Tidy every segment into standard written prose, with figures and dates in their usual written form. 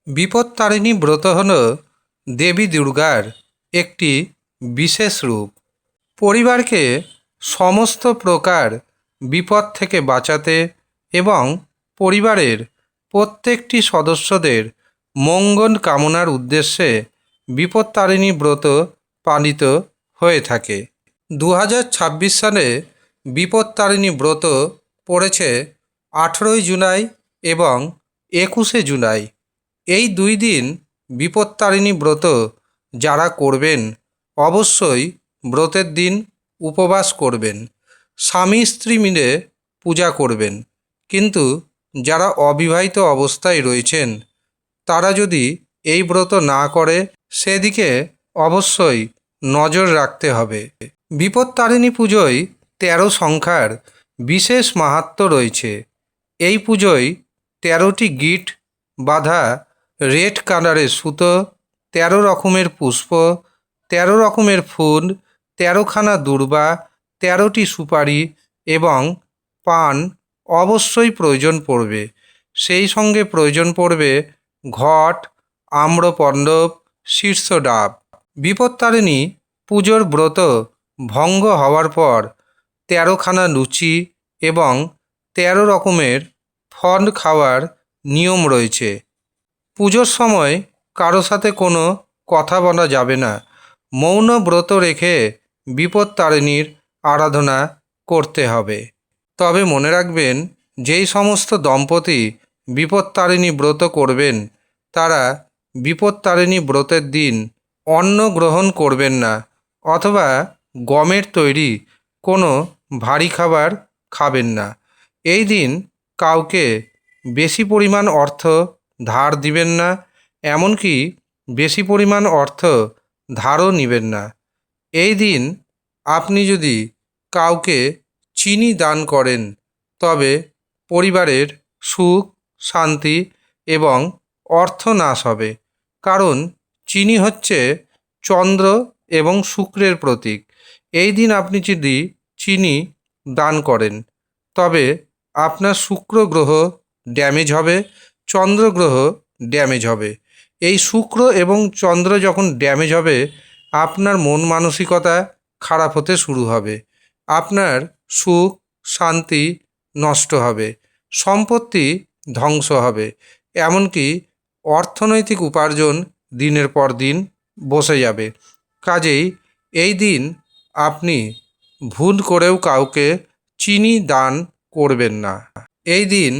বিপত্তারিণী ব্রত হল দেবী দুর্গার একটি বিশেষ রূপ। পরিবারকে সমস্ত প্রকার বিপদ থেকে বাঁচাতে এবং পরিবারের প্রত্যেকটি সদস্যদের মঙ্গল কামনার উদ্দেশ্যে বিপত্তারিণী ব্রত পালিত হয়ে থাকে। 2026 সালে বিপত্তারিণী ব্রত পড়েছে 18 জুলাই এবং 21 জুলাই। এই দুই দিন বিপত্তারিণী ব্রত যারা করবেন অবশ্যই ব্রতের দিন উপবাস করবেন, স্বামী স্ত্রী মিলে পূজা করবেন। কিন্তু যারা অবিবাহিত অবস্থায় রয়েছেন তারা যদি এই ব্রত না করে সেদিকে অবশ্যই নজর রাখতে হবে। বিপত্তারিণী পুজোয় 13 সংখ্যার বিশেষ মাহাত্ম্য রয়েছে। এই পুজোয় 13টি গিট বাঁধা রেড কালারের সুতো, 13 রকমের পুষ্প, 13 রকমের ফুল, 13খানা দূর্বা, 13টি সুপারি এবং পান অবশ্যই প্রয়োজন পড়বে। সেই সঙ্গে প্রয়োজন পড়বে ঘট, আম্রপল্লব, শীর্ষ ডাব। বিপত্তারিণী পুজোর ব্রত ভঙ্গ হওয়ার পর 13খানা লুচি এবং 13 রকমের ফল খাওয়ার নিয়ম রয়েছে। পুজোর সময় কারো সাথে কোনো কথা বলা যাবে না। মৌন ব্রত রেখে বিপত্তারিণীর আরাধনা করতে হবে। তবে মনে রাখবেন, যেই সমস্ত দম্পতি বিপত্তারিণী ব্রত করবেন তারা বিপত্তারিণী ব্রতের দিন অন্ন গ্রহণ করবেন না, অথবা গমের তৈরি কোনো ভারী খাবার খাবেন না। এই দিন কাউকে বেশি পরিমাণ অর্থ ধার দিবেন না, এমনকি বেশি পরিমাণ অর্থ ধারও নেবেন না। এই দিন আপনি যদি কাউকে চিনি দান করেন তবে পরিবারের সুখ, শান্তি এবং অর্থনাশ হবে। কারণ চিনি হচ্ছে চন্দ্র এবং শুক্রের প্রতীক। এই দিন আপনি যদি চিনি দান করেন তবে আপনার শুক্র গ্রহ ড্যামেজ হবে, চন্দ্র গ্রহ ড্যামেজ হবে। এই শুক্র এবং চন্দ্র যখন ড্যামেজ হবে আপনার মন মানসিকতা খারাপ হতে শুরু হবে, আপনার সুখ শান্তি নষ্ট হবে, সম্পত্তি ধ্বংস হবে, এমনকি অর্থনৈতিক উপার্জন দিনের পর দিন বসে যাবে। কাজেই এই দিন আপনি ভুল করেও কাউকে চিনি দান করবেন না। এই দিন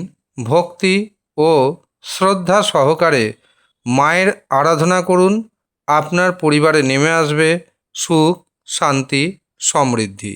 ভক্তি ও শ্রদ্ধা সহকারে মায়ের আরাধনা করুন। আপনার পরিবারে নেমে আসবে সুখ, শান্তি, সমৃদ্ধি।